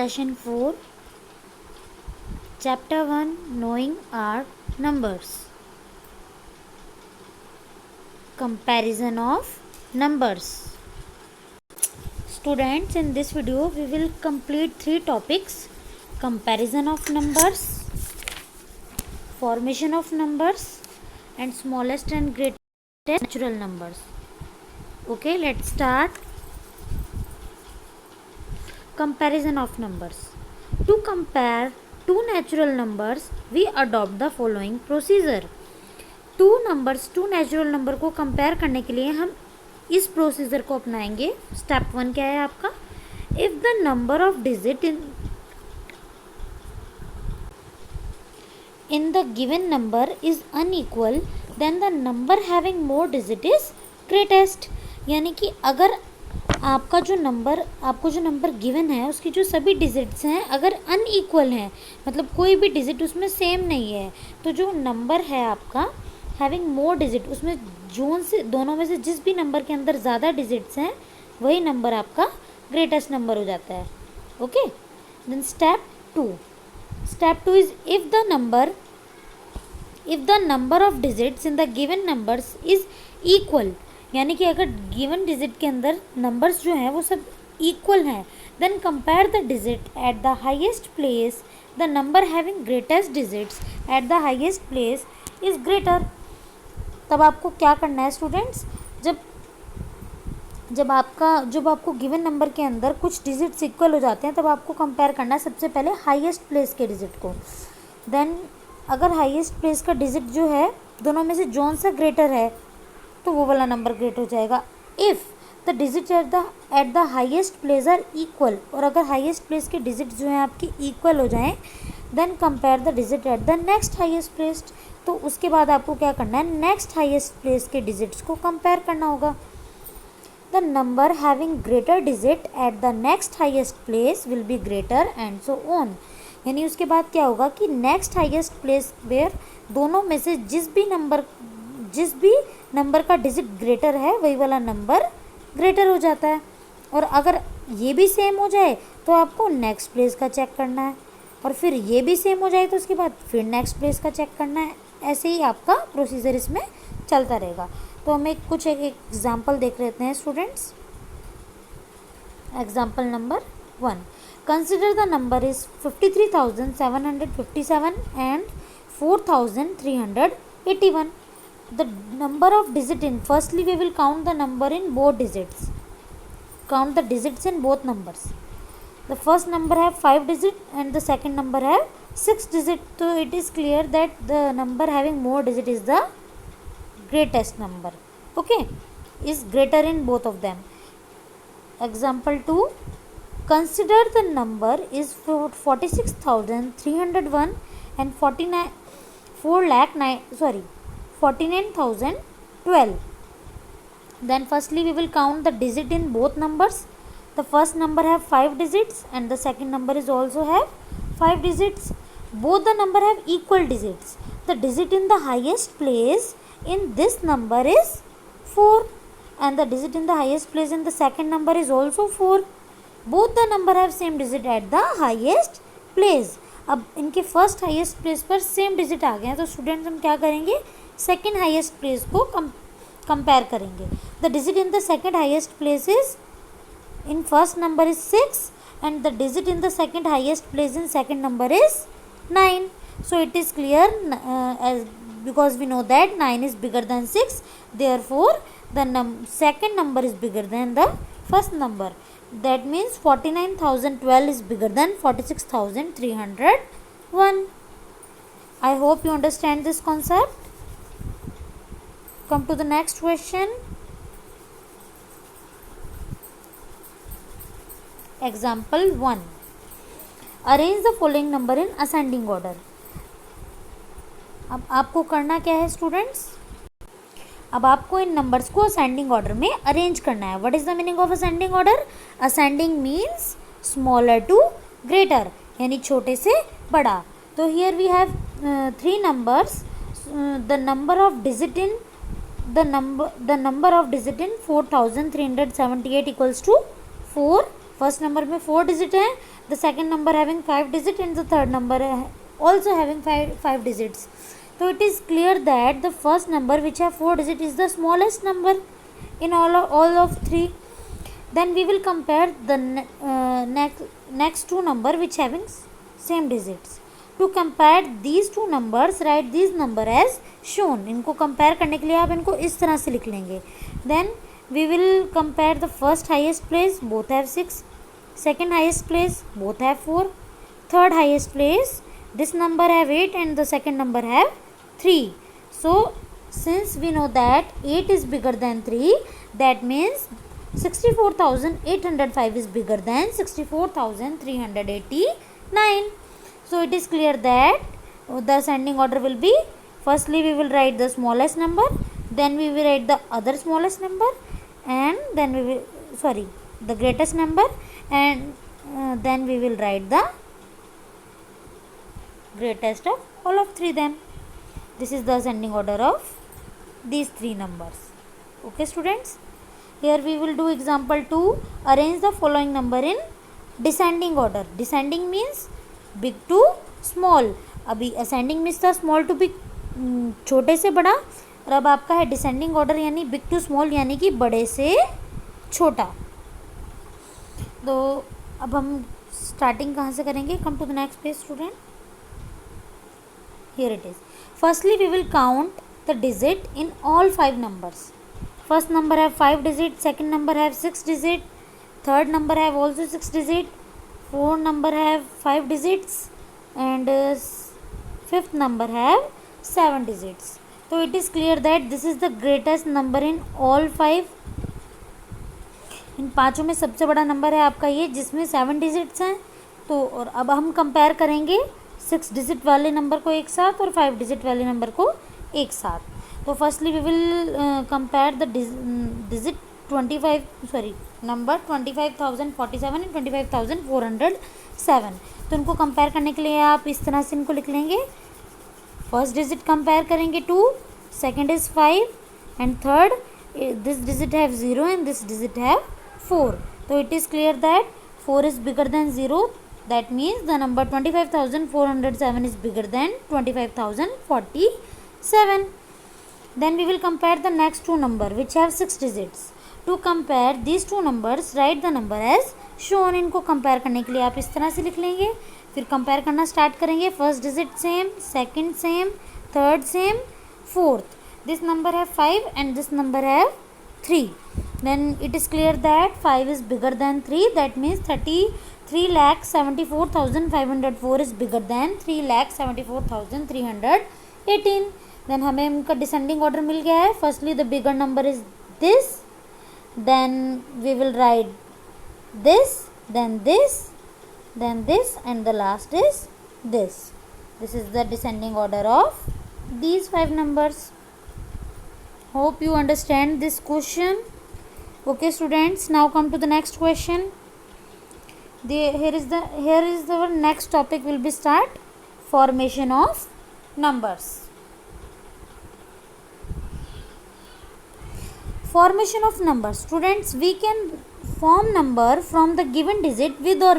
Session 4, Chapter 1, Knowing Our Numbers. Comparison of numbers. Students, in this video we will complete 3 topics: comparison of numbers, formation of numbers, and smallest and greatest natural numbers. Okay, let's start. Comparison of numbers. To compare two natural numbers, we adopt the following procedure. Two natural number को compare करने के लिए हम इस procedure को अपनाएंगे. Step 1 क्या है आपका? If the number of digit in the given number is unequal then the number having more digit is greatest. यानी कि अगर आपको जो नंबर गिवन है उसकी जो सभी डिजिट्स हैं अगर अनइक्वल हैं, मतलब कोई भी डिजिट उसमें सेम नहीं है, तो जो नंबर है आपका हैविंग मोर डिजिट, उसमें दोनों में से जिस भी नंबर के अंदर ज़्यादा डिजिट्स हैं वही नंबर आपका ग्रेटेस्ट नंबर हो जाता है. Okay, then step two is if the number of digits in the given numbers is equal. यानी कि अगर गिवन डिजिट के अंदर नंबर्स जो हैं वो सब इक्वल हैं, then compare the digit at the highest place the number having greatest digits at the highest place is greater. तब आपको क्या करना है स्टूडेंट्स? जब आपको गिवन नंबर के अंदर कुछ डिजिट्स इक्वल हो जाते हैं तब आपको कंपेयर करना है सबसे पहले हाईएस्ट प्लेस के डिजिट को. देन अगर हाईएस्ट प्लेस का डिजिट जो है दोनों में से जौन सा ग्रेटर है तो वो वाला नंबर ग्रेट हो जाएगा. If the digit at the highest place are equal, और अगर हाईएस्ट प्लेस के डिजिट जो हैं आपके इक्वल हो जाएं, then compare the digit at the next highest place. तो उसके बाद आपको क्या करना है? नेक्स्ट हाईएस्ट प्लेस के डिजिट्स को कंपेयर करना होगा. The number having greater digit at the next highest place will be greater and so on. यानी उसके बाद क्या होगा कि नेक्स्ट हाईएस्ट प्लेस वेयर दोनों में से जिस भी नंबर का डिजिट ग्रेटर है वही वाला नंबर ग्रेटर हो जाता है. और अगर ये भी सेम हो जाए तो आपको नेक्स्ट प्लेस का चेक करना है, और फिर ये भी सेम हो जाए तो उसके बाद फिर नेक्स्ट प्लेस का चेक करना है. ऐसे ही आपका प्रोसीजर इसमें चलता रहेगा. तो हम एक एग्जाम्पल देख लेते हैं students. Example number 1. Consider the number is 53,757 and 4,381. The number of digit in, firstly we will count the number in both digits. Count the digits in both numbers. The first number have 5 digit and the second number have 6 digit. So it is clear that the number having more digit is the greatest number. Okay, is greater in both of them. Example 2. Consider the number is 46,301 and 49,012. Then firstly we will count the digit in both numbers. The first number have 5 digits and the second number is also have 5 digits. Both the number have equal digits. The digit in the highest place in this number is 4 and the digit in the highest place in the second number is also 4. Both the number have same digit at the highest place. अब इनके first highest place पर same digit आ गए हैं तो students हम क्या करेंगे? सेकेंड हाईएस्ट प्लेस को कंपेयर करेंगे. The digit in the second highest place is in first number is 6 and the digit in the second highest place in second number is 9. So it is clear because we know that 9 is bigger than 6, therefore the second number is bigger then the first number. That means 49,012 is bigger than 46,301. I hope you understand this concept. Come to the next question. Example 1. Arrange the following number in ascending order. अब आपको करना क्या है students? अब आपको इन numbers को ascending order में अरेंज करना है. What is the meaning of ascending order? Ascending means smaller to greater, यानी छोटे से बड़ा. तो here we have 3 numbers. The number of digit in 4,378 equals to 4 first number में 4 डिजिट है, the second number having 5 digit and the third number also having 5 digits. So it is clear that the first number which have 4 digit is the smallest number in all of 3. Then we will compare the next two number which having same digits. To compare these two numbers, write these number as shown. इनको compare करने के लिए आप इनको इस तरह से लिख लेंगे. Then we will compare the first highest place, both have 6. Second highest place, both have 4. Third highest place, this number have 8 and the second number have 3. So since we know that 8 is bigger than 3, that means 64,805 is bigger than 64,389. So it is clear that the ascending order will be, firstly we will write the smallest number, then we will write the other smallest number, and then we will the greatest number, and then we will write the greatest of all of 3 them. This is the ascending order of these 3 numbers. Okay students, here we will do example 2. Arrange the following number in descending order. Descending means big to small. अभी ascending means था small to big, छोटे से बड़ा, और अब आपका है descending order यानी big to small यानी कि बड़े से छोटा. तो अब हम स्टार्टिंग कहाँ से करेंगे? Come to the next page student. Here it is. Firstly we will count the digit in all 5 numbers. First number have 5 digit, second number have 6 digit, third number have also 6 digit, fourth number have 5 digits, and fifth number have 7 digits. So it is clear that this is the greatest number in all 5. इन पाँचों में सबसे बड़ा number है आपका ये, जिसमें 7 digits हैं. तो और अब हम कंपेयर करेंगे 6 डिजिट वाले नंबर को एक साथ और 5 डिजिट वाले नंबर को एक साथ. तो firstly we will compare the digit number 25,047 and 25,407. तो इनको कंपेयर करने के लिए आप इस तरह से इनको लिख लेंगे. फर्स्ट डिजिट कंपेयर करेंगे 2, second is 5 and third this digit have 0 and this digit have 4. तो it is clear that 4 is bigger than 0. That means the number 25,407 is bigger than 25,047. Then we will compare the next two number which have 6 digits. To compare these two numbers, write the number as shown. इनको compare करने के लिए आप इस तरह से लिख लेंगे. फिर compare करना start करेंगे. First digit same, second same, third same, fourth. This number have 5 and this number have 3. Then it is clear that 5 is bigger than 3. That means 3,74,504 is bigger than 3,74,318. Then हमें इनका descending order मिल गया है. Firstly the bigger number is this, then we will write this, then this, then this, and the last is this. This is the descending order of these 5 numbers. Hope you understand this question. Okay students, now come to the next question. Here is our next topic will be start formation of numbers. Formation of numbers. Students, we can form number from the given digit with or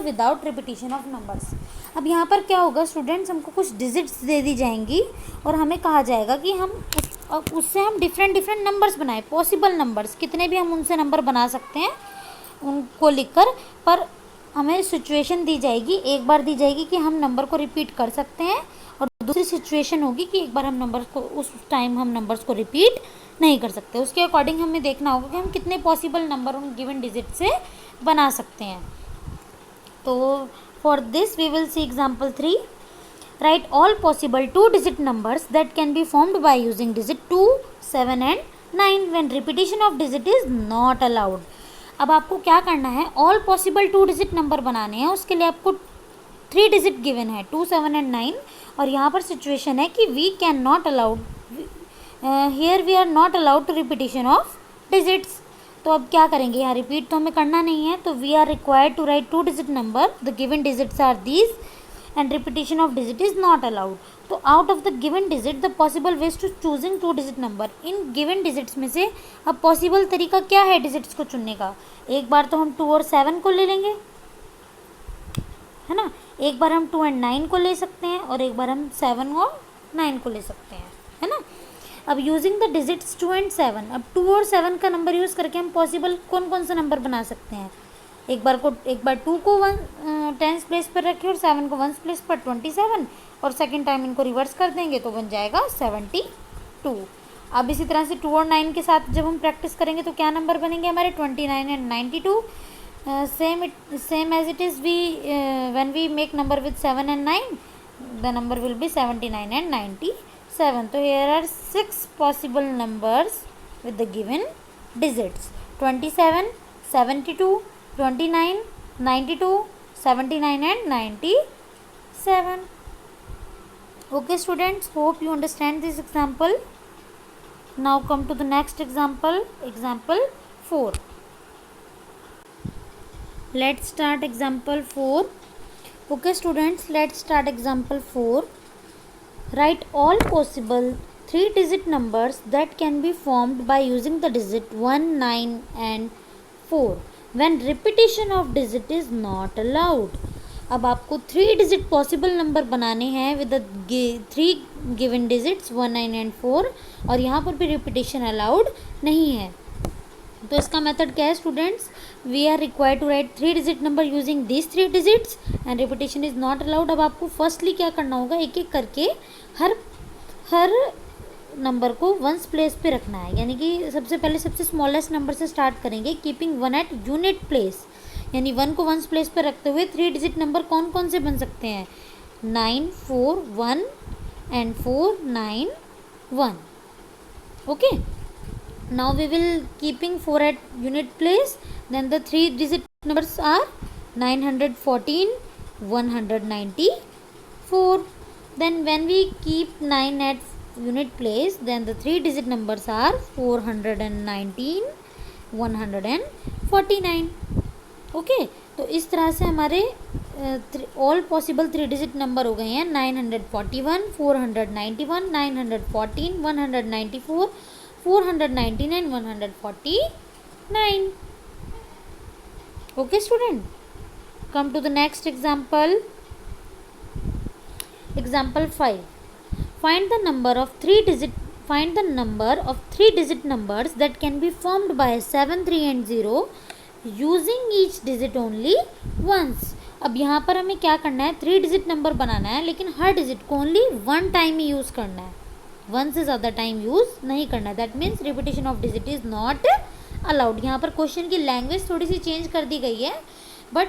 without repetition of numbers. अब यहाँ पर क्या होगा students, हमको कुछ digits दे दी जाएंगी और हमें कहा जाएगा कि हम उससे हम डिफरेंट नंबर्स बनाएं. पॉसिबल नंबर्स कितने भी हम उनसे नंबर बना सकते हैं उनको लिखकर, पर हमें सिचुएशन दी जाएगी. एक बार दी जाएगी कि हम नंबर को रिपीट कर सकते हैं, और दूसरी सिचुएशन होगी कि एक बार हम नंबर्स को उस टाइम हम नंबर्स को रिपीट नहीं कर सकते. उसके अकॉर्डिंग हमें देखना होगा कि हम कितने पॉसिबल नंबर उन गिवन डिजिट से बना सकते हैं. तो for this we will see example 3. Write all possible 2-digit numbers that can be formed by using digit 2, 7 and 9 when repetition of digit is not allowed. अब आपको क्या करना है, ऑल पॉसिबल 2-digit नंबर बनाने हैं. उसके लिए आपको 3 डिजिट गिवन है 2, 7 एंड 9, और यहाँ पर सिचुएशन है कि we can not allowed, here we are not allowed to repetition of digits. तो अब क्या करेंगे, यहाँ रिपीट तो हमें करना नहीं है, तो we are required to write 2-digit number. The given digits are these and repetition of digit is not allowed. तो out of the given digit the possible ways to choosing 2 digit number, इन given digits में से अब possible तरीका क्या है digits को चुनने का। एक बार तो हम 2 और 7 को ले लेंगे, है ना, एक बार हम 2 और 9 को ले सकते हैं, और एक बार हम 7 और 9 को ले सकते हैं, है ना। अब यूजिंग द डिजिट्स 2 एंड 7, अब 2 और 7 का नंबर यूज़ करके हम पॉसिबल कौन कौन सा नंबर बना सकते हैं। एक बार 2 को 10th प्लेस पर रखें और 7 को 1st प्लेस पर 27, और सेकेंड टाइम इनको रिवर्स कर देंगे तो बन जाएगा 72। अब इसी तरह से 2 और 9 के साथ जब हम प्रैक्टिस करेंगे तो क्या नंबर बनेंगे हमारे 29 and 92। Same as it is we when we make number with 7 and 9 the number will be 79 and 97। तो here are 6 possible numbers with the given digits 27, 72, 29, 92, 79 and 97. Okay students, hope you understand this example. Now come to the next example, example 4. Let's start example 4. Okay students, let's start example 4. Write all possible 3-digit numbers that can be formed by using the digit 1, 9 and 4 when repetition of digit is not allowed. अब आपको 3 digit possible number बनाने हैं with the 3 given digits 1, 9 and 4, और यहाँ पर भी repetition allowed नहीं है। तो इसका मेथड क्या है students, we are required to write 3 digit number using this 3 digits and repetition is not allowed. अब आपको फर्स्टली क्या करना होगा, एक एक करके हर नंबर को 1st प्लेस पे रखना है, यानी कि सबसे पहले सबसे स्मॉलेस्ट नंबर से स्टार्ट करेंगे, कीपिंग 1 एट यूनिट प्लेस, यानी 1 को 1st प्लेस पर रखते हुए 3 डिजिट नंबर कौन कौन से बन सकते हैं, 9, 4, 1 and 4, 9, 1। Okay, now we will keeping 4 at unit place, then the 3 digit numbers are 914, 194. Then when we keep 9 at unit place, then the 3 digit numbers are 419, 149. Okay, तो इस तरह से हमारे ऑल पॉसिबल 3 डिजिट नंबर हो गए हैं 941, 491, 914, 194, 499, 149. Okay student, come to the next example. Example 5. Find the number of 3 digit numbers that can be formed by 7, 3 and 0 using each digit only once. अब यहाँ पर हमें क्या करना है, 3 डिजिट नंबर बनाना है, लेकिन हर डिजिट को ओनली 1 टाइम ही यूज़ करना है, 1 से ज़्यादा टाइम यूज़ नहीं करना है। That means repetition of digit is not allowed. यहाँ पर क्वेश्चन की लैंग्वेज थोड़ी सी चेंज कर दी गई है, बट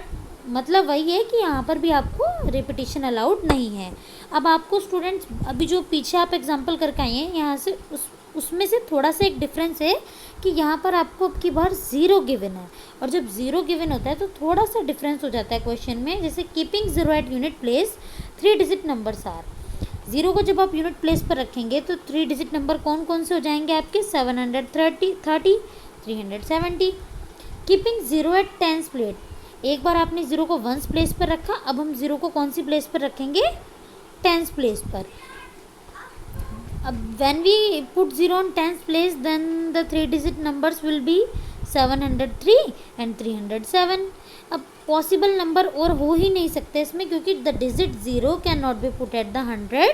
मतलब वही है कि यहाँ पर भी आपको रिपीटेशन अलाउड नहीं है। अब आपको स्टूडेंट्स अभी जो पीछे आप एग्जांपल करके आए हैं यहाँ से उसमें से थोड़ा सा एक डिफरेंस है कि यहाँ पर आपको अब की बार 0 गिवन है, और जब 0 गिवन होता है तो थोड़ा सा डिफरेंस हो जाता है क्वेश्चन में। जैसे keeping 0 at unit place 3 digit numbers are, 0 को जब आप यूनिट प्लेस पर रखेंगे तो 3 डिजिट नंबर कौन कौन से हो जाएंगे आपके, 730, 370। कीपिंग 0 एट 10th प्लेस, एक बार आपने 0 को 1st प्लेस पर रखा, अब हम 0 को कौन सी प्लेस पर रखेंगे, 10th प्लेस पर। अब when we put 0 on 10th place, then the 3 digit numbers will be 703 and 307। अब पॉसिबल नंबर और हो ही नहीं सकते इसमें, क्योंकि the digit 0 can not be put at the 100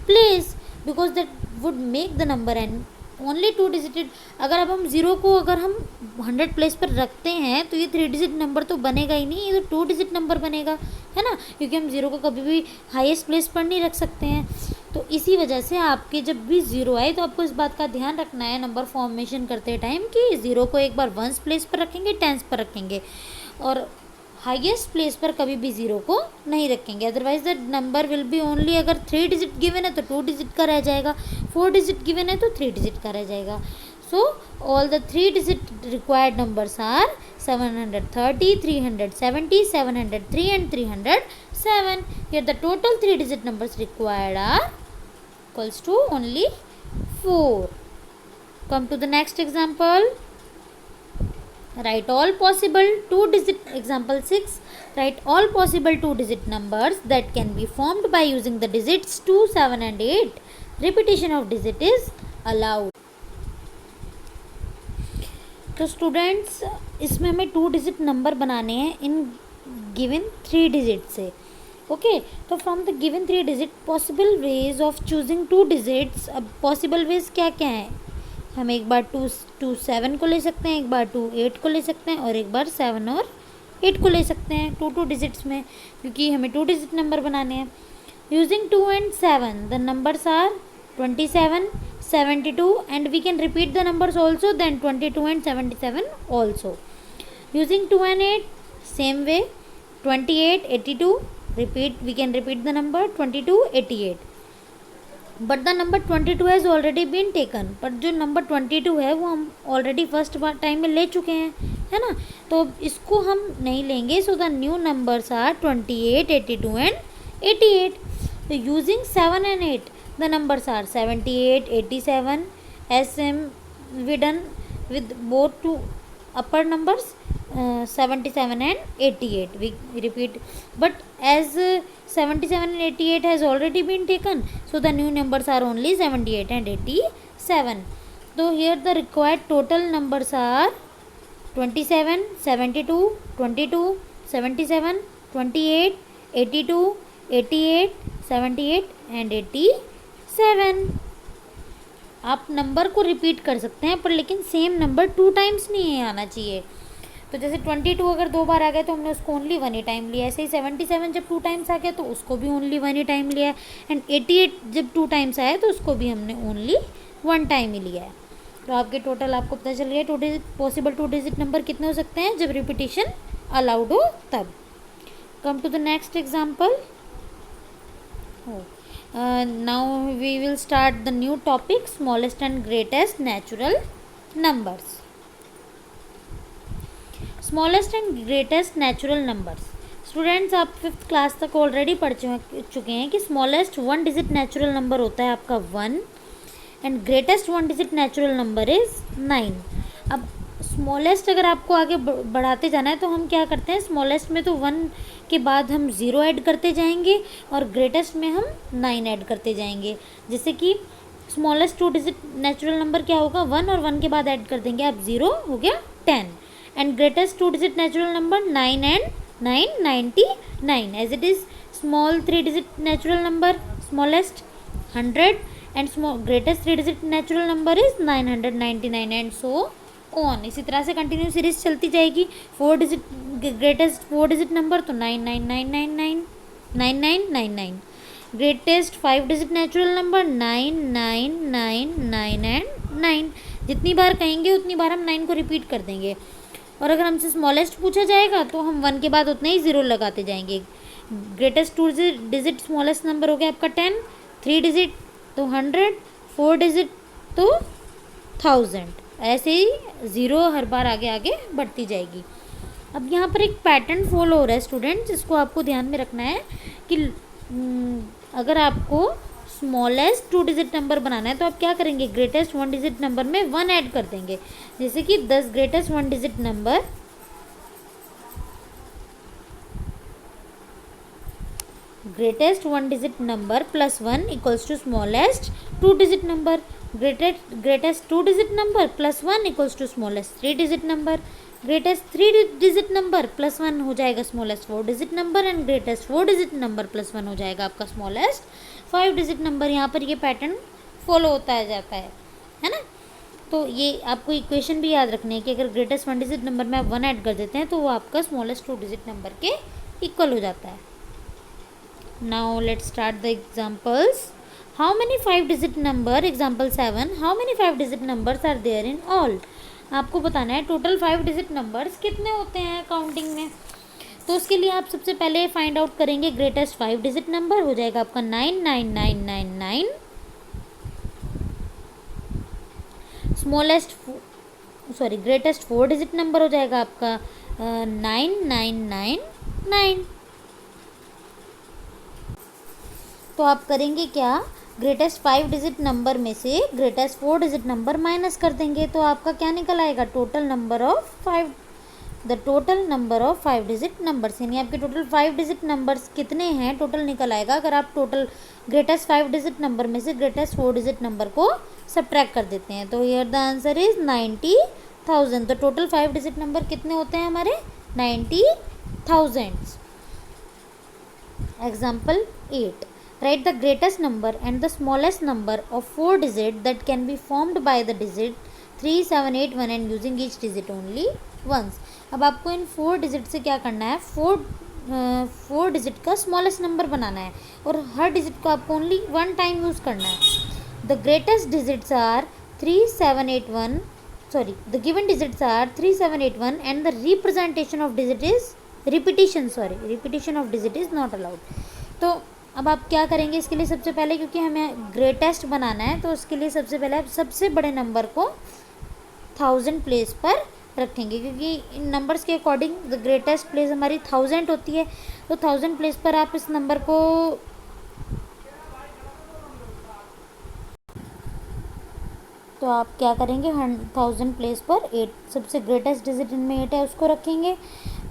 place because that would make the number and only 2 डिजिटेड। अगर अब हम 0 को अगर हम 100 प्लेस पर रखते हैं तो ये 3 डिजिट नंबर तो बनेगा ही नहीं, ये तो 2 डिजिट नंबर बनेगा, है ना, क्योंकि हम 0 को कभी भी हाईएस्ट प्लेस पर नहीं रख सकते हैं। तो इसी वजह से आपके जब भी 0 आए तो आपको इस बात का ध्यान रखना है नंबर फॉर्मेशन करते टाइम कि 0 को एक बार 1st प्लेस पर रखेंगे, 10th पर रखेंगे, और हाईएस्ट प्लेस पर कभी भी 0 को नहीं रखेंगे। Otherwise the number will B only, अगर 3 डिजिट गिवन है तो 2 डिजिट का रह जाएगा, 4 डिजिट गिवन है तो 3 डिजिट का रह जाएगा। So all the 3 digit required numbers are 730, 370, 703 and 307। Here the total 3 digit numbers required are equals to only 4. Come to the next example. Write all possible two digit, example 6, write all possible two digit numbers that can be formed by using the digits 2, 7 and 8. Repetition of digit is allowed. तो students इसमें हमें 2 digit number बनाने हैं in given 3 digit से. Okay, तो from the given 3 digit possible ways of choosing 2 digits. अब possible ways क्या क्या हैं? हम एक बार 2 7 को ले सकते हैं, एक बार 2 8 को ले सकते हैं और एक बार 7 और 8 को ले सकते हैं 2 डिजिट्स में, क्योंकि हमें 2 डिजिट नंबर बनाने हैं. Using 2 and 7 the numbers are 27, 72 and we can repeat the numbers also, then 22 and 77 also. Using 2 and 8 same way, 28, 82 repeat, we can repeat the number 22, 88. But the number 22 has already been taken. पर जो number 22 है वो हम already first time में ले चुके हैं, है ना, तो इसको हम नहीं लेंगे. So the new numbers are 28, 82 and 88. तो using 7 and 8 the numbers are 78, 87. as we done with both two upper numbers 77 and 88. We repeat, but as 77 and 88 has already been taken, so the new numbers are only 78 and 87. So here the required total numbers are 27, 72, 22, 77, 28, 82, 88, 78 and 87. आप number को repeat कर सकते हैं, पर लेकिन same number 2 times नहीं आना चाहिए. तो जैसे 22 अगर 2 बार आ गया तो हमने उसको ओनली 1 ही टाइम लिया. ऐसे ही 77 जब 2 टाइम्स आ गया तो उसको भी ओनली 1 ही टाइम लिया. एंड 88 जब 2 टाइम्स आया तो उसको भी हमने ओनली 1 टाइम ही लिया है. तो आपके टोटल आपको पता चल गया 2 डिजिट पॉसिबल 2 डिजिट नंबर कितने हो सकते हैं जब रिपीटिशन अलाउड हो तब. Come to the next example. Now we will start the new topic, smallest and greatest natural numbers. Smallest and greatest natural numbers. Students आप 5th क्लास तक already पढ़ चुके हैं कि स्मॉलेस्ट 1 डिजिट नेचुरल नंबर होता है आपका 1 and greatest 1 digit natural number is 9. अब स्मॉलेस्ट अगर आपको आगे बढ़ाते जाना है तो हम क्या करते हैं, स्मॉलेस्ट में तो 1 के बाद हम 0 ऐड करते जाएंगे और ग्रेटेस्ट में हम 9 ऐड करते जाएंगे. जैसे कि स्मॉलेस्ट 2 डिजिट नेचुरल नंबर क्या होगा, 1 और 1 के बाद ऐड कर देंगे आप 0, हो गया 10. And greatest 2 digit natural number 9 and 9 99, as it is small 3 digit natural number smallest 100 and small greatest 3 digit natural number is 999 and so on. इसी तरह से कंटिन्यू सीरीज चलती जाएगी. 4 डिजिट ग्रेटेस्ट 4 डिजिट नंबर तो 99999 9999. Greatest 5 digit natural number 9999 and 9. जितनी बार कहेंगे उतनी बार हम 9 को रिपीट कर देंगे. और अगर हमसे स्मॉलेस्ट पूछा जाएगा तो हम 1 के बाद उतने ही 0 लगाते जाएंगे. ग्रेटेस्ट 2 डिजिट स्मॉलेस्ट नंबर हो गया आपका 10, 3 डिजिट तो 100, 4 डिजिट तो 1000. ऐसे ही 0 हर बार आगे आगे बढ़ती जाएगी. अब यहाँ पर एक पैटर्न फॉलो हो रहा है स्टूडेंट्स, जिसको आपको ध्यान में रखना है कि अगर आपको स्मॉलेस्ट 2 डिजिट नंबर बनाना है तो आप क्या करेंगे, ग्रेटेस्ट 1 डिजिट नंबर में 1 ऐड कर देंगे. जैसे कि 10 greatest 1 digit number greatest 1 digit number plus 1 equals to smallest 2 digit number. Greatest 2 digit number plus 1 equals to smallest 3 digit number. Greatest 3 digit number plus 1 हो जाएगा smallest 4 digit number and greatest 4 digit number plus 1 हो जाएगा आपका smallest 5 digit number. यहाँ पर ये pattern follow होता जाता है ना. तो ये आपको इक्वेशन भी याद रखनी है कि अगर ग्रेटेस्ट 1 डिजिट नंबर में आप 1 ऐड कर देते हैं तो वो आपका स्मॉलेस्ट 2 डिजिट नंबर के इक्वल हो जाता है. Now let's start the examples. How many 5 digit number, example 7, how many 5 digit numbers are there in all. आपको बताना है टोटल 5 डिजिट नंबर्स कितने होते हैं काउंटिंग में. तो उसके लिए आप सबसे पहले फाइंड आउट करेंगे ग्रेटेस्ट 5 डिजिट नंबर, हो जाएगा आपका 99999. स्मॉलेस्ट ग्रेटेस्ट 4 डिजिट नंबर हो जाएगा आपका 9999. तो आप करेंगे क्या, ग्रेटेस्ट 5 डिजिट नंबर में से ग्रेटेस्ट 4 डिजिट नंबर माइनस कर देंगे तो आपका क्या निकल आएगा, total number of 5 the total number of 5 digit numbers, यानी आपके टोटल 5 डिजिट नंबर्स कितने हैं टोटल निकल आएगा अगर आप टोटल ग्रेटेस्ट 5 डिजिट नंबर में से ग्रेटेस्ट 4 डिजिट नंबर को सब्ट्रैक्ट कर देते हैं। तो हियर द आंसर इज 90,000। तो टोटल 5 डिजिट नंबर कितने होते हैं हमारे 90,000। Example 8, write the greatest number and the smallest number of 4 digits that can be formed by the digit 3, 7, 8, 1 and using each digit only once। अब आपको इन 4 digit से क्या करना है, 4 डिजिट का स्मॉलेस्ट नंबर बनाना है और हर डिजिट को आपको ओनली 1 टाइम यूज़ करना है। The greatest digits are 3, 7, 8, 1, sorry, the given digits are 3, 7, 8, 1 and the representation of digit is repetition of digit is not allowed। तो अब आप क्या करेंगे इसके लिए, सबसे पहले क्योंकि हमें ग्रेटेस्ट बनाना है तो उसके लिए सबसे पहले आप सबसे बड़े नंबर को 1000 प्लेस पर रखेंगे, क्योंकि इन नंबर्स के अकॉर्डिंग द ग्रेटेस्ट प्लेस हमारी 1000 होती है। तो 1000 प्लेस पर आप इस नंबर को तो आप क्या करेंगे 1000 प्लेस पर 8, सबसे ग्रेटेस्ट डिजिट इनमें 8 है उसको रखेंगे।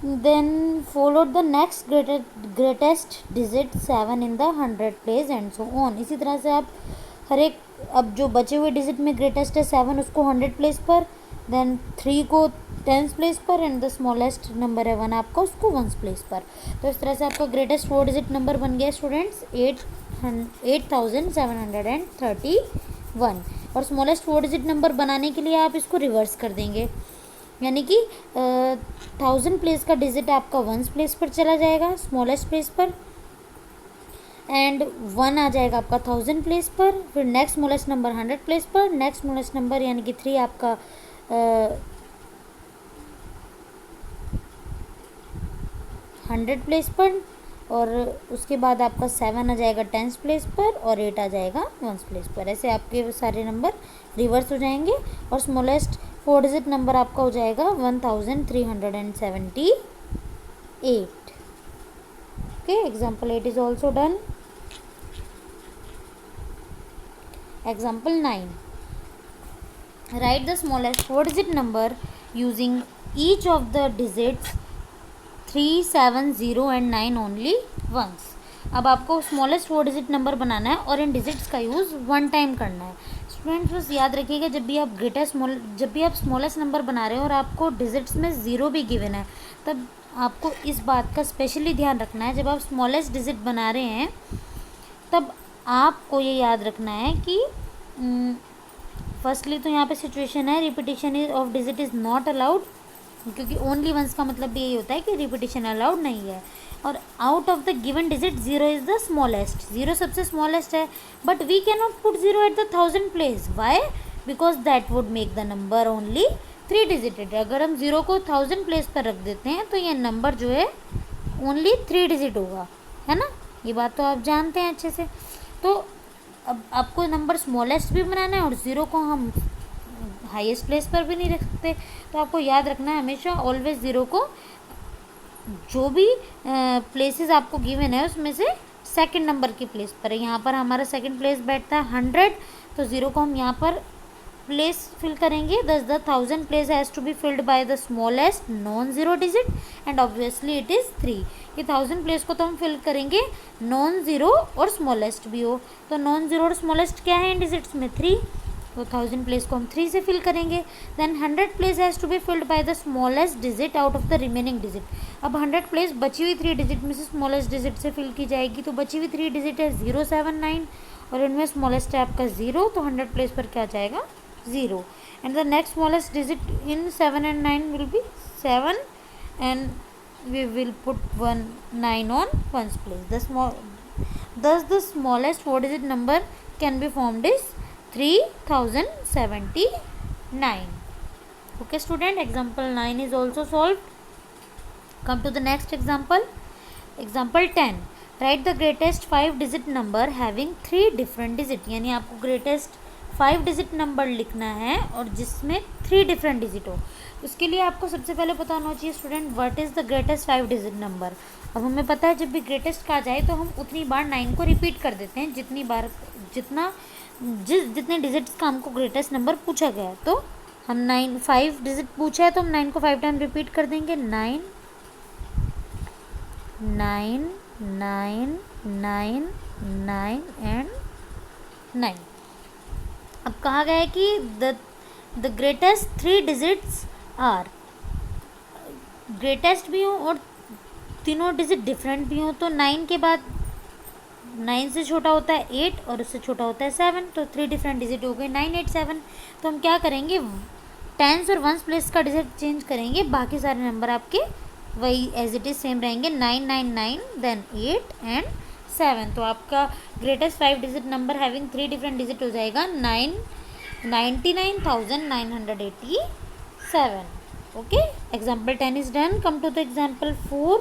Then follow the next greatest digit 7 in the 100 place and so on. इसी तरह से आप हर एक, अब जो बचे हुए डिजिट में ग्रेटेस्ट है 7 उसको 100 प्लेस पर, देन 3 को 10 प्लेस पर एंड द स्मॉलेस्ट नंबर है 1 आपका उसको 1 प्लेस पर। तो इस तरह से आपका ग्रेटेस्ट 4 डिजिट नंबर बन गया स्टूडेंट्स 8731। और स्मॉलेस्ट 4 डिजिट नंबर बनाने के लिए आप इसको रिवर्स कर देंगे, यानी कि 1000 प्लेस का डिजिट आपका 1 प्लेस पर चला जाएगा स्मॉलेस्ट प्लेस पर, एंड 1 आ जाएगा आपका 1000 प्लेस पर, फिर नेक्स्ट स्मॉलेस्ट नंबर 100 प्लेस पर, नेक्स्ट स्मॉलेस्ट नंबर यानी कि 3 आपका 100 प्लेस पर, और उसके बाद आपका 7 आ जाएगा 10 प्लेस पर और 8 आ जाएगा 1 प्लेस पर। ऐसे आपके सारे नंबर रिवर्स हो जाएंगे और स्मॉलेस्ट 4 डिजिट नंबर आपका हो जाएगा 1378। Okay, example 8 is also done. Example 9, write the smallest 4 digit number using each of the digits 3, 7, 0 and 9 only once. अब आपको स्मॉलेस्ट 4 डिजिट नंबर बनाना है और इन डिजिट्स का यूज़ 1 टाइम करना है। स्टूडेंट्स बस याद रखिएगा जब भी आप स्मॉलेस्ट नंबर बना रहे हो और आपको डिजिट्स में 0 भी गिवन है, तब आपको इस बात का स्पेशली ध्यान रखना है, जब आप स्मॉलेस्ट डिजिट बना रहे हैं तब आपको ये याद रखना है कि फर्स्टली तो यहाँ पे सिचुएशन है repetition of digit is not allowed, क्योंकि ओनली वंस का मतलब भी यही होता है कि रिपीटिशन अलाउड नहीं है। और out of the given digit 0 is the smallest, 0 सबसे स्मॉलेस्ट है, but we can not put 0 at the 1000 place. Why? Because that would make the number only 3 digited. अगर हम 0 को 1000 प्लेस पर रख देते हैं तो ये नंबर जो है ओनली 3 डिजिट होगा, है ना, ये बात तो आप जानते हैं अच्छे से। तो अब आपको नंबर स्मॉलेस्ट भी बनाना है और 0 को हम हाईएस्ट प्लेस पर भी नहीं रख सकते। तो आपको याद रखना है हमेशा ऑलवेज 0 को जो भी प्लेसेस आपको गिवन है उसमें से सेकंड नंबर की प्लेस पर है। यहाँ पर हमारा सेकंड प्लेस बैठता है 100, तो 0 को हम यहाँ पर प्लेस फिल करेंगे। Thus the 1000 place has to be filled by the smallest non zero digit and obviously it is 3। ये 1000 प्लेस को तो हम फिल करेंगे नॉन ज़ीरो और स्मॉलेस्ट भी हो। तो नॉन ज़ीरो और स्मॉलेस्ट क्या है इन डिजिट्स में 3, तो 1000 प्लेस को हम 3 से फिल करेंगे। Then 100 place has to be filled by the smallest digit out of the remaining digit. अब 100 प्लेस बची हुई 3 डिजिट में से स्मॉलेस्ट डिजिट से फिल की जाएगी। तो बची हुई 3 डिजिट है 0, 7, 9 और इनमें स्मॉलेस्ट है आपका 0, तो 100 प्लेस पर क्या जाएगा 0 and the next smallest digit in 7 and 9 will be 7 and we will put 9 on ones place. Thus the smallest 4 digit number can be formed is 3079. Okay student, example 9 is also solved. Come to the next example. Example 10. Write the greatest 5 digit number having 3 different digit. यानी आपको greatest 5 digit number लिखना है और जिसमें 3 different digit हो। उसके लिए आपको सबसे पहले पता होना चाहिए student what is the greatest 5 digit number. अब हमें पता है जब भी ग्रेटेस्ट कहा जाए तो हम उतनी बार 9 को रिपीट कर देते हैं जितनी बार जितने डिजिट्स का हमको ग्रेटेस्ट नंबर पूछा गया है। तो हम 5 डिजिट पूछा है तो हम 9 को 5 टाइम रिपीट कर देंगे। 9 9 9 9 9 एंड 9। अब कहा गया है कि the greatest 3 digits are, greatest भी हो और तीनों डिजिट डिफरेंट भी हो। तो 9 के बाद 9 से छोटा होता है 8 और उससे छोटा होता है 7, तो 3 डिफरेंट डिजिट हो गए 9 8 7। तो हम क्या करेंगे, टेंस और वंस प्लेस का डिजिट चेंज करेंगे, बाकी सारे नंबर आपके वही एज इट इज सेम रहेंगे। 9 9 9 देन 8 एंड 7। तो आपका greatest 5 digit number having 3 different digit हो जाएगा 99,987। Okay, example 10 is done. Come to the example 4।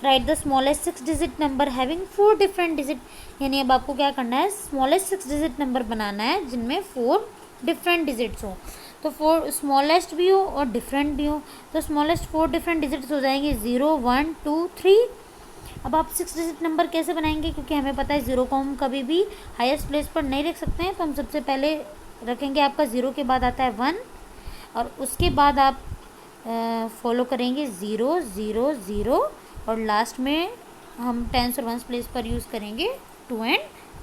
Write the smallest 6 digit number having 4 different digit. यानी अब आपको क्या करना है, स्मॉलेस्ट 6 डिजिट नंबर बनाना है जिनमें 4 डिफरेंट डिजिट्स हो। तो 4 स्मॉलेस्ट भी हो और डिफरेंट भी हो, तो स्मॉलेस्ट 4 डिफरेंट डिजिट्स हो जाएंगे 0 1 2 3। अब आप 6 डिजिट नंबर कैसे बनाएंगे, क्योंकि हमें पता है 0 को हम कभी भी हाईएस्ट प्लेस पर नहीं रख सकते हैं, तो हम सबसे पहले रखेंगे आपका 0 के बाद आता है 1 और उसके बाद आप फॉलो करेंगे 0 0 0 और लास्ट में हम टेंस और वंस प्लेस पर यूज़ करेंगे 2 एंड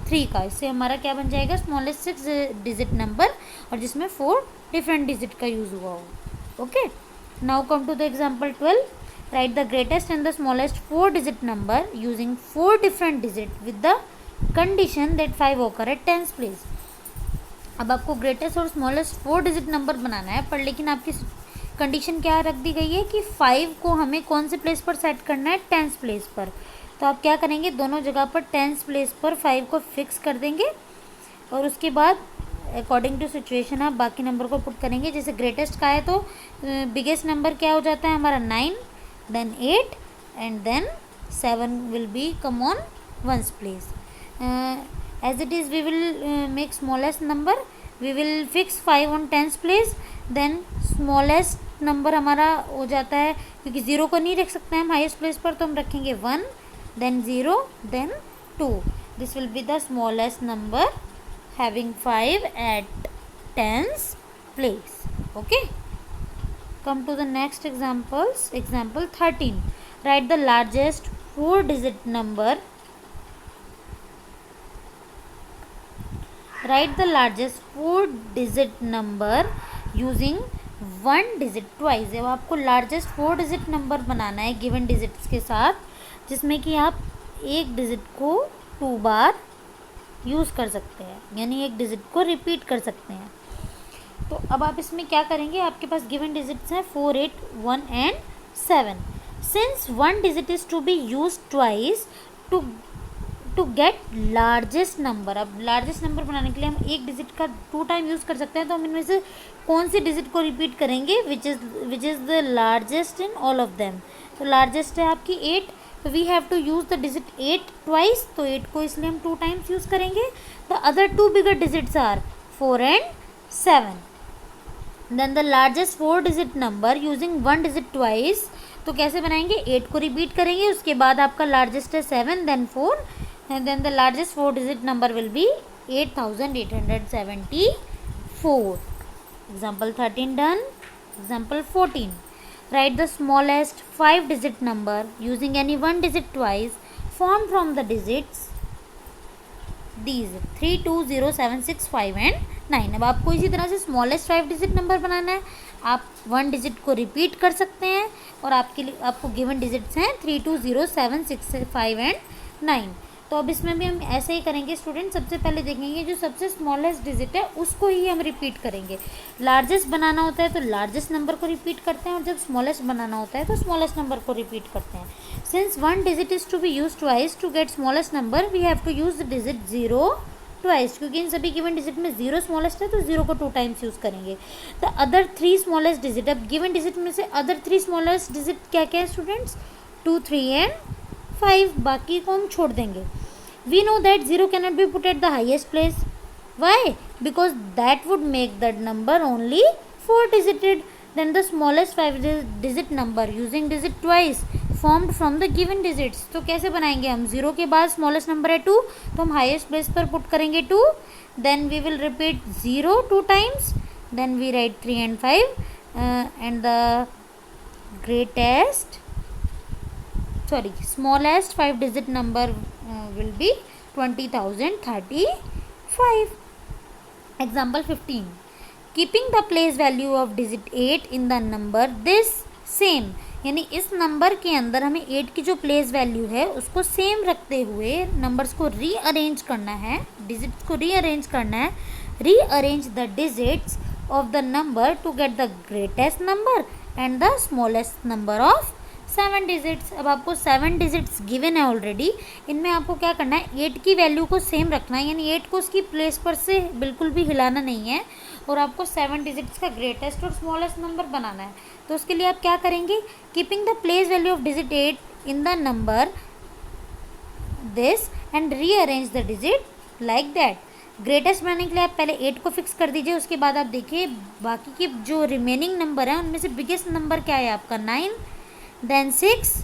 3 का। इससे हमारा क्या बन जाएगा, स्मॉलेस्ट 6 डिजिट नंबर और जिसमें 4 डिफरेंट डिजिट का यूज़ हुआ हो। Okay, now come to the example 12। Write the greatest and the smallest 4 digit number using 4 different digit with the condition that 5 occur at tens place. अब आपको greatest और smallest 4 digit number बनाना है, पर लेकिन आपकी कंडीशन क्या रख दी गई है कि 5 को हमें कौन से प्लेस पर सेट करना है, टेंस प्लेस पर। तो आप क्या करेंगे, दोनों जगह पर टेंस प्लेस पर 5 को फिक्स कर देंगे और उसके बाद अकॉर्डिंग टू सिचुएशन आप बाकी नंबर को पुट करेंगे। जैसे ग्रेटेस्ट का है तो बिगेस्ट नंबर क्या हो जाता है हमारा 9 then 8 and then 7 will be come on once place. As it is we will make smallest number, we will fix 5 on tens place, then smallest number हमारा हो जाता है, क्योंकि 0 को नहीं रख सकते हैं हम हाईएस्ट प्लेस पर, तो हम रखेंगे 1 then 0 then 2। This will be the smallest number having 5 at tens place. Okay, come to the next examples. Example 13. Write the largest 4 digit number. Write the largest 4 digit number using 1 digit twice. अब आपको largest 4 digit number बनाना है given digits के साथ, जिसमें कि आप एक डिजिट को 2 बार यूज़ कर सकते हैं, यानी एक डिजिट को रिपीट कर सकते हैं। तो अब आप इसमें क्या करेंगे, आपके पास गिवन डिजिट्स हैं 4 8 1 and 7। Since 1 digit is to be use twice to get largest number. अब लार्जेस्ट नंबर बनाने के लिए हम एक डिजिट का 2 टाइम यूज़ कर सकते हैं, तो हम इनमें से कौन सी डिजिट को रिपीट करेंगे, which is the largest in all of them. तो लार्जेस्ट है आपकी 8, तो we have to use the digit 8 twice, तो 8 को इसलिए हम 2 टाइम्स यूज़ करेंगे। The other 2 bigger digits are 4 and 7। Then the largest 4 digit number using 1 digit twice, तो कैसे बनाएंगे, 8 को रिपीट करेंगे, उसके बाद आपका लार्जेस्ट है 7 then 4 and then the largest 4 digit number will be 8874। Example 13 done. Example 14। Write the smallest 5 digit number using any 1 digit twice form from the digits these 3 2 0 7 6 5 and 9। अब आपको इसी तरह से स्मॉलेस्ट 5 डिजिट नंबर बनाना है, आप 1 digit को repeat कर सकते हैं और आपके लिए आपको गिवन डिजिट्स हैं 3 2 0 7 6 5 एंड 9। तो अब इसमें भी हम ऐसे ही करेंगे स्टूडेंट, सबसे पहले देखेंगे जो सबसे स्मॉलेस्ट डिजिट है उसको ही हम रिपीट करेंगे। लार्जेस्ट बनाना होता है तो लार्जेस्ट नंबर को रिपीट करते हैं और जब स्मॉलेस्ट बनाना होता है तो स्मॉलेस्ट नंबर को रिपीट करते हैं। Since 1 digit is to be use twice to get smallest number, we have to use the digit 0 twice, क्योंकि इन सभी गिवन डिजिट में 0 स्मॉलेस्ट है तो 0 को 2 टाइम्स यूज़ करेंगे। द अदर 3 स्मॉलेस्ट डिजिट, अब गिवन डिजिट में से अदर 3 स्मॉलेस्ट डिजिट क्या क्या है स्टूडेंट्स, 2 3 एंड 5, बाकी को हम छोड़ देंगे। We know that 0 cannot be put at the highest place. Why? Because that would make that number only 4 digited. Then the smallest 5 digit number using digit twice formed from the given digits. तो कैसे बनाएंगे हम, 0 के बाद smallest number है 2, तो हम highest place पर put करेंगे 2, then we will repeat 0 2 times, then we write 3 and 5, and the smallest 5 digit number will be 20,035. Example 15. Keeping the place value of digit 8 in the number this same, यानी इस number के अंदर हमें 8 की जो place value है उसको same रखते हुए नंबर्स को रीअरेंज करना है, डिजिट्स को रीअरेंज करना है. Rearrange the digits of the number to get the greatest number and the smallest number of 7 digits. अब आपको 7 डिजिट्स गिवन है ऑलरेडी. इनमें आपको क्या करना है, 8 की वैल्यू को सेम रखना है, यानी 8 को उसकी प्लेस पर से बिल्कुल भी हिलाना नहीं है, और आपको 7 डिजिट्स का ग्रेटेस्ट और स्मॉलेस्ट नंबर बनाना है. तो उसके लिए आप क्या करेंगे, keeping the place value of digit 8 in the number this and rearrange the digit like that. Greatest बनाने के लिए आप पहले 8 को फिक्स कर दीजिए. उसके बाद आप देखिए बाकी के जो रिमेनिंग नंबर हैं उनमें से बिगेस्ट नंबर क्या है आपका 9, देन 6,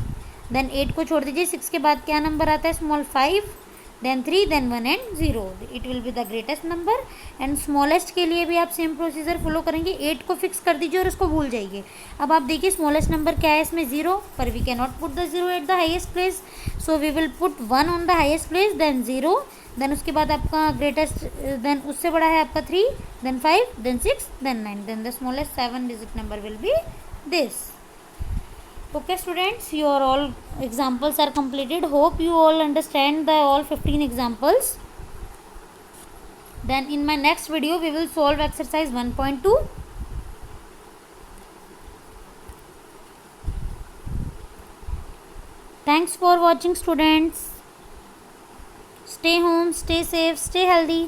देन 8 को छोड़ दीजिए. 6 के बाद क्या नंबर आता है, small 5, then 3, then 1 and 0. It will be the greatest number. And smallest के लिए भी आप सेम प्रोसीजर फॉलो करेंगे. 8 को फिक्स कर दीजिए और उसको भूल जाइए. अब आप देखिए स्मॉलेस्ट नंबर क्या है इसमें, 0, पर we can not put the 0 at the highest place, so we will put 1 on the highest place, then 0, then उसके बाद आपका ग्रेटेस्ट, देन उससे बड़ा है आपका 3, then 5, then 6, then 9, then the smallest 7 digit number will be this. Okay students, your all examples are completed. Hope you all understand the all 15 examples. Then in my next video we will solve exercise 1.2. Thanks for watching students. Stay home, stay safe, stay healthy.